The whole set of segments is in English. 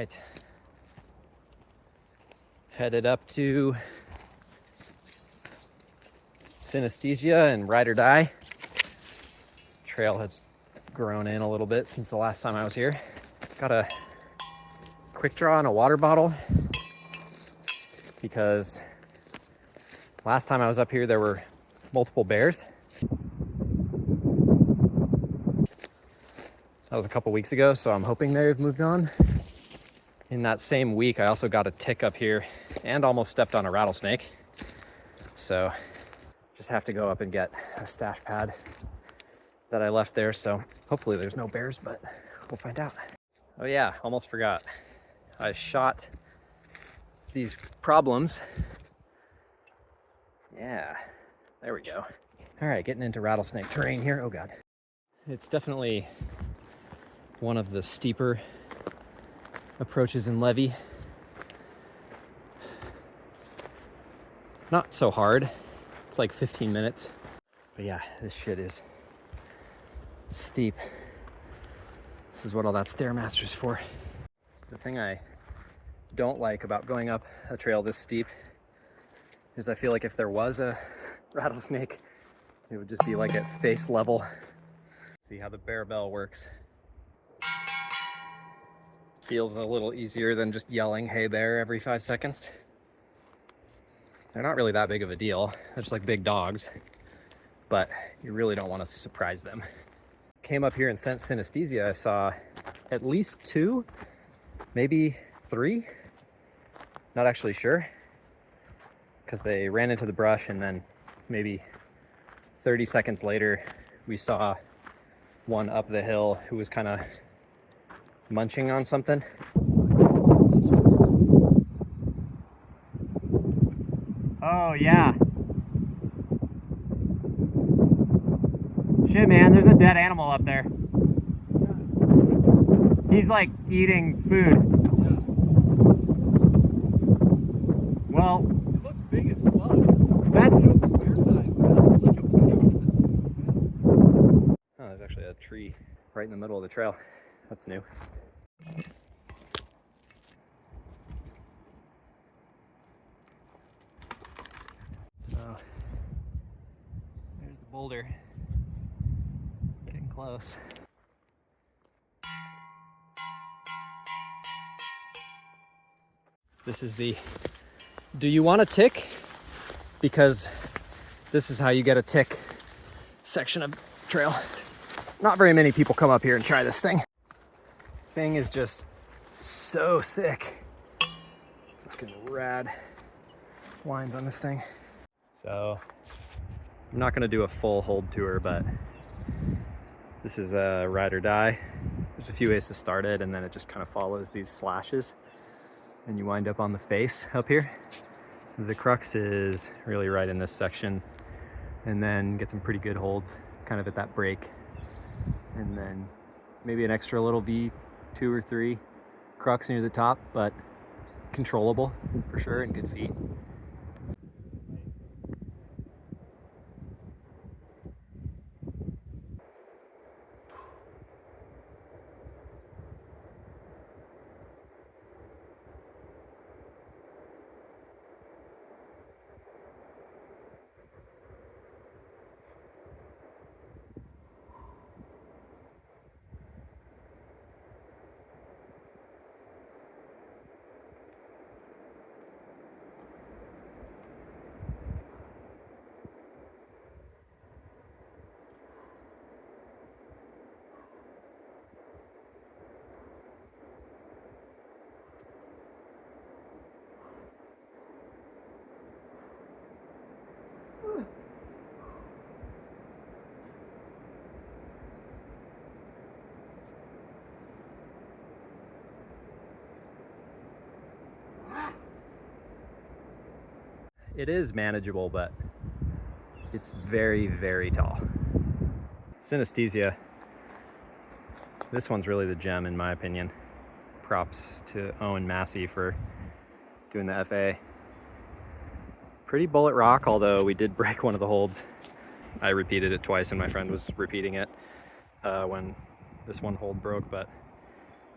right. Headed up to Synesthesia and Ride or Die. Trail has grown in a little bit since the last time I was here. Got a quick draw and a water bottle because last time I was up here there were multiple bears. That was a couple weeks ago, so I'm hoping they've moved on. In that same week, I also got a tick up here and almost stepped on a rattlesnake. So just have to go up and get a stash pad that I left there. So hopefully there's no bears, but we'll find out. Oh yeah, almost forgot. I shot these problems. Yeah, there we go. All right, getting into rattlesnake terrain here. Oh God. It's definitely one of the steeper approaches in Levy. Not so hard. It's like 15 minutes. But yeah, this shit is steep. This is what all that Stairmaster's for. The thing I don't like about going up a trail this steep is I feel like if there was a rattlesnake, it would just be like at face level. See how the bear bell works. Feels a little easier than just yelling, "Hey bear," every 5 seconds. They're not really that big of a deal. They're just like big dogs, but you really don't want to surprise them. Came up here and sent Synesthesia. I saw at least 2, maybe 3. Not actually sure, because they ran into the brush and then maybe 30 seconds later, we saw one up the hill who was kind of munching on something. Oh yeah. Shit man, there's a dead animal up there. He's like eating food. Well, it looks big as fuck. That's bear size, man. It looks like a big. Oh, there's actually a tree right in the middle of the trail. That's new. So, there's the boulder. Getting close. This is the "do you want a tick?" Because this is how you get a tick section of trail. Not very many people come up here and try this thing. Thing is just so sick. Fucking rad lines on this thing. So I'm not gonna do a full hold tour, but this is a Ride or Die. There's a few ways to start it, and then it just kind of follows these slashes and you wind up on the face up here. The crux is really right in this section, and then get some pretty good holds kind of at that break, and then maybe an extra little V2 or 3 crux near the top, but controllable for sure and good feet. It is manageable, but it's very, very tall. Synesthesia. This one's really the gem in my opinion. Props to Owen Massey for doing the FA. Pretty bullet rock, although we did break one of the holds. I repeated it twice and my friend was repeating it when this one hold broke, but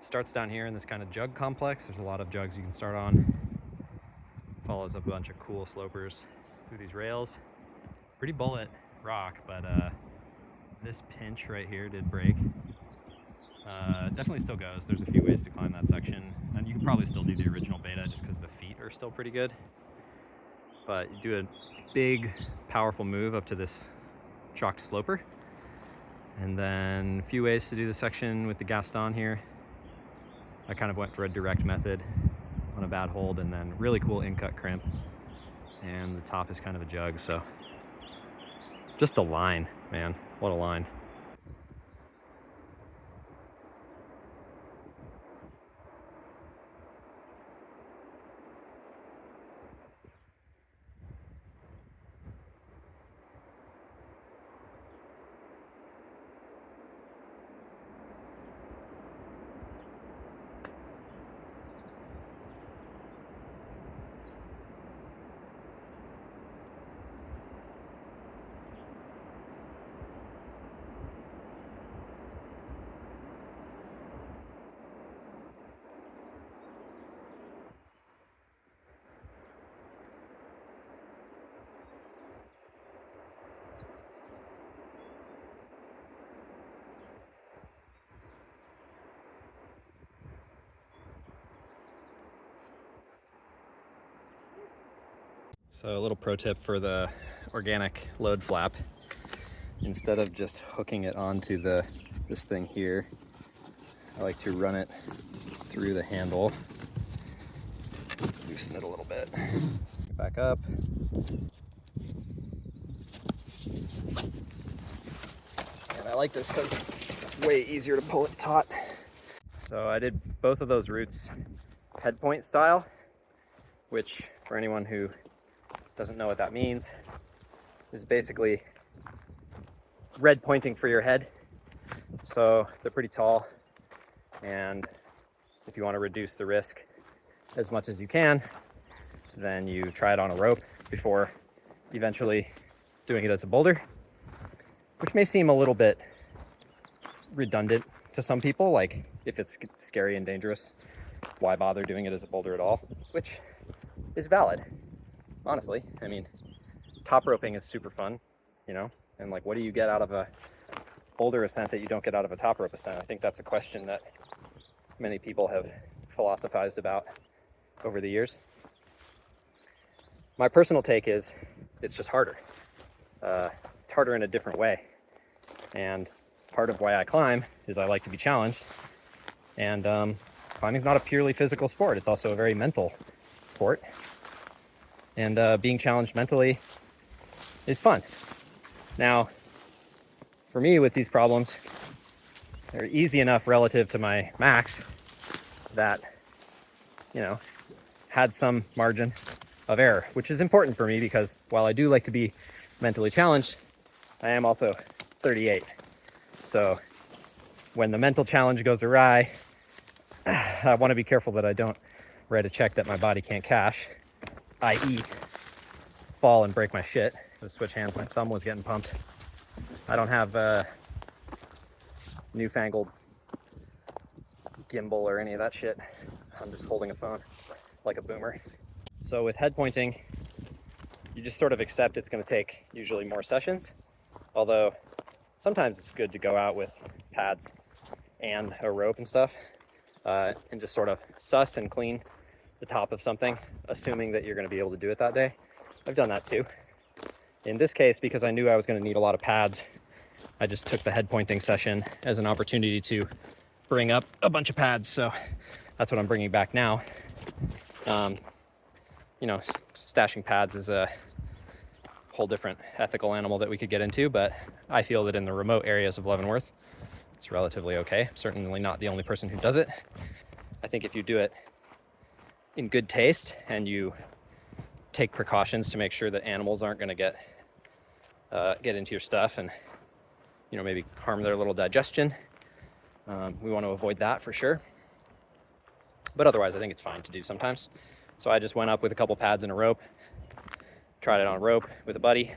Starts down here in this kind of jug complex. There's a lot of jugs you can start on. Follows a bunch of cool slopers through these rails. Pretty bullet rock, but this pinch right here did break. Definitely still goes. There's a few ways to climb that section, and you can probably still do the original beta just because the feet are still pretty good. But you do a big, powerful move up to this chalked sloper, and then a few ways to do the section with the Gaston here. I kind of went for a direct method on a bad hold, and then really cool in-cut crimp, and the top is kind of a jug, so just a line, man. What a line. So a little pro tip for the organic load flap. Instead of just hooking it onto this thing here, I like to run it through the handle. Loosen it a little bit. Get back up. And I like this because it's way easier to pull it taut. So I did both of those routes head point style, which for anyone who doesn't know what that means, is basically red pointing for your head. So they're pretty tall, and if you want to reduce the risk as much as you can, then you try it on a rope before eventually doing it as a boulder, which may seem a little bit redundant to some people. Like, if it's scary and dangerous, why bother doing it as a boulder at all? Which is valid. Honestly, I mean, top roping is super fun, you know, and like, what do you get out of a boulder ascent that you don't get out of a top rope ascent? I think that's a question that many people have philosophized about over the years. My personal take is it's just harder. It's harder in a different way. And part of why I climb is I like to be challenged. And climbing's not a purely physical sport. It's also a very mental sport. And being challenged mentally is fun. Now, for me with these problems, they're easy enough relative to my max that, you know, had some margin of error, which is important for me because while I do like to be mentally challenged, I am also 38. So when the mental challenge goes awry, I want to be careful that I don't write a check that my body can't cash, i.e. fall and break my shit. The switch hands, my thumb was getting pumped. I don't have newfangled gimbal or any of that shit. I'm just holding a phone like a boomer. So with head pointing, you just sort of accept it's going to take usually more sessions, although sometimes it's good to go out with pads and a rope and stuff, and just sort of suss and clean the top of something, assuming that you're going to be able to do it that day. I've done that too. In this case, because I knew I was going to need a lot of pads, I just took the head pointing session as an opportunity to bring up a bunch of pads. So that's what I'm bringing back now. You know, stashing pads is a whole different ethical animal that we could get into, but I feel that in the remote areas of Leavenworth, it's relatively okay. I'm certainly not the only person who does it. I think if you do it in good taste and you take precautions to make sure that animals aren't going to get into your stuff and, you know, maybe harm their little digestion, we want to avoid that for sure. But otherwise, I think it's fine to do sometimes. So I just went up with a couple pads and a rope, tried it on a rope with a buddy,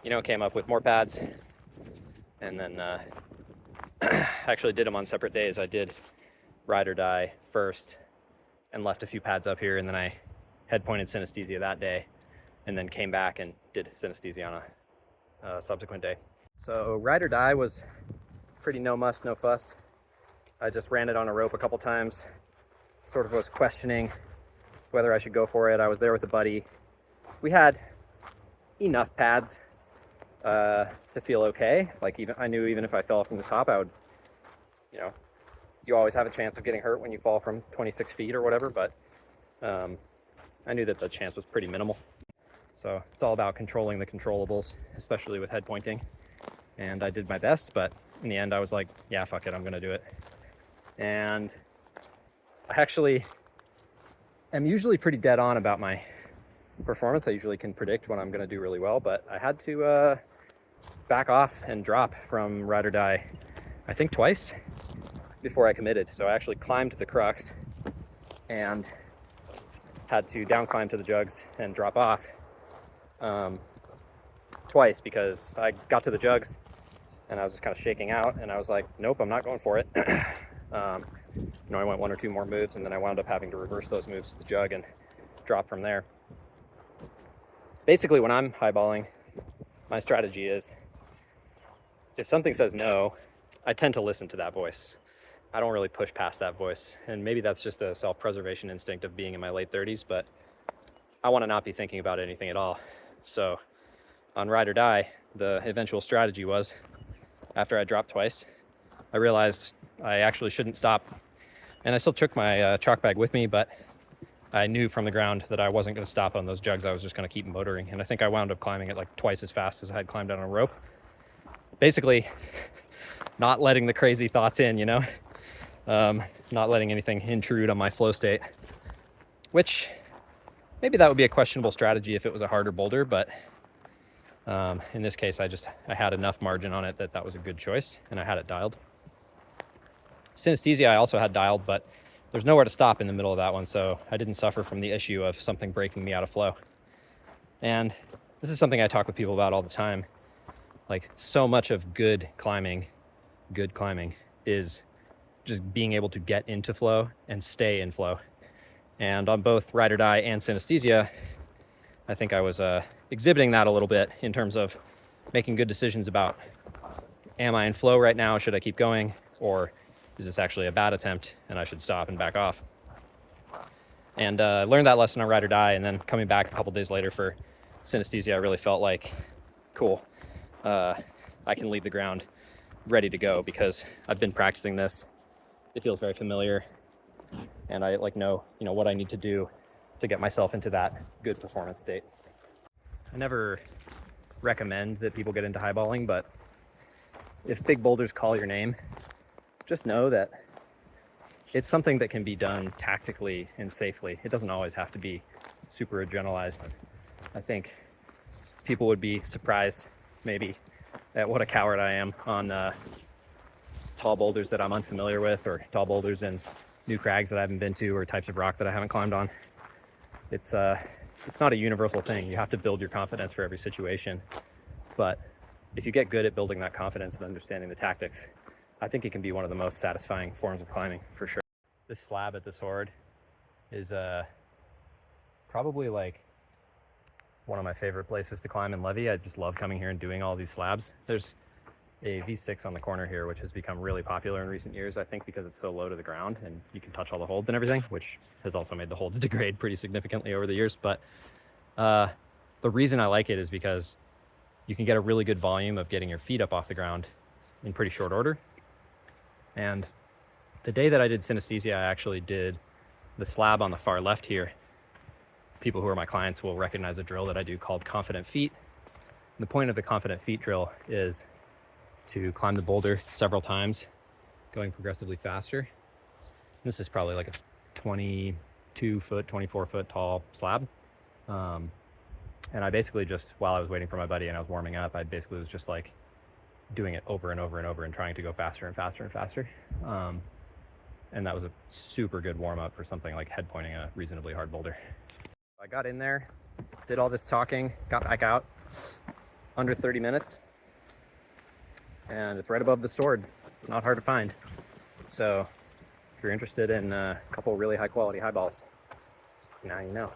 you know, came up with more pads, and then actually did them on separate days. I did Ride or Die first and left a few pads up here, and then I head pointed Synesthesia that day, and then came back and did Synesthesia on a subsequent day. So Ride or Die was pretty no muss, no fuss. I just ran it on a rope a couple times, sort of was questioning whether I should go for it. I was there with a buddy. We had enough pads to feel okay. Like, even I knew even if I fell from the top, I would, you know, you always have a chance of getting hurt when you fall from 26 feet or whatever, but I knew that the chance was pretty minimal. So it's all about controlling the controllables, especially with head pointing. And I did my best, but in the end I was like, yeah, fuck it, I'm gonna do it. And I actually am usually pretty dead on about my performance. I usually can predict when I'm gonna do really well, but I had to back off and drop from Ride or Die, I think twice, before I committed. So I actually climbed the crux and had to down climb to the jugs and drop off twice, because I got to the jugs and I was just kind of shaking out, and I was like, nope, I'm not going for it. I went one or two more moves, and then I wound up having to reverse those moves to the jug and drop from there. Basically, when I'm highballing, my strategy is, if something says no, I tend to listen to that voice. I don't really push past that voice. And maybe that's just a self-preservation instinct of being in my late 30s, but I want to not be thinking about anything at all. So on Ride or Die, the eventual strategy was, after I dropped twice, I realized I actually shouldn't stop. And I still took my chalk bag with me, but I knew from the ground that I wasn't going to stop on those jugs. I was just going to keep motoring. And I think I wound up climbing it like twice as fast as I had climbed on a rope. Basically, not letting the crazy thoughts in, you know? Not letting anything intrude on my flow state, which maybe that would be a questionable strategy if it was a harder boulder, but in this case, I had enough margin on it that was a good choice, and I had it dialed. Synesthesia I also had dialed, but there's nowhere to stop in the middle of that one, so I didn't suffer from the issue of something breaking me out of flow. And this is something I talk with people about all the time. Like, so much of good climbing is just being able to get into flow and stay in flow. And on both Ride or Die and Synesthesia, I think I was exhibiting that a little bit in terms of making good decisions about, am I in flow right now? Should I keep going? Or is this actually a bad attempt and I should stop and back off? And learned that lesson on Ride or Die, and then coming back a couple days later for Synesthesia, I really felt like, cool, I can leave the ground ready to go because I've been practicing this. It feels very familiar, and I know what I need to do to get myself into that good performance state. I never recommend that people get into highballing, but if big boulders call your name, just know that it's something that can be done tactically and safely. It doesn't always have to be super adrenalized. I think people would be surprised maybe at what a coward I am on tall boulders that I'm unfamiliar with, or tall boulders in new crags that I haven't been to, or types of rock that I haven't climbed on. It's not a universal thing. You have to build your confidence for every situation. But if you get good at building that confidence and understanding the tactics, I think it can be one of the most satisfying forms of climbing, for sure. This slab at the sword is probably like one of my favorite places to climb in Levy. I just love coming here and doing all these slabs. There's a V6 on the corner here, which has become really popular in recent years, I think because it's so low to the ground and you can touch all the holds and everything, which has also made the holds degrade pretty significantly over the years. But the reason I like it is because you can get a really good volume of getting your feet up off the ground in pretty short order. And the day that I did Synesthesia, I actually did the slab on the far left here. People who are my clients will recognize a drill that I do called Confident Feet. And the point of the Confident Feet drill is to climb the boulder several times, going progressively faster. This is probably like a 22 foot, 24 foot tall slab. And I basically just, while I was waiting for my buddy and I was warming up, I basically was just like doing it over and over and over and trying to go faster and faster and faster. And that was a super good warm up for something like head pointing a reasonably hard boulder. I got in there, did all this talking, got back out under 30 minutes. And it's right above the sword. It's not hard to find. So if you're interested in a couple really high quality highballs, now you know.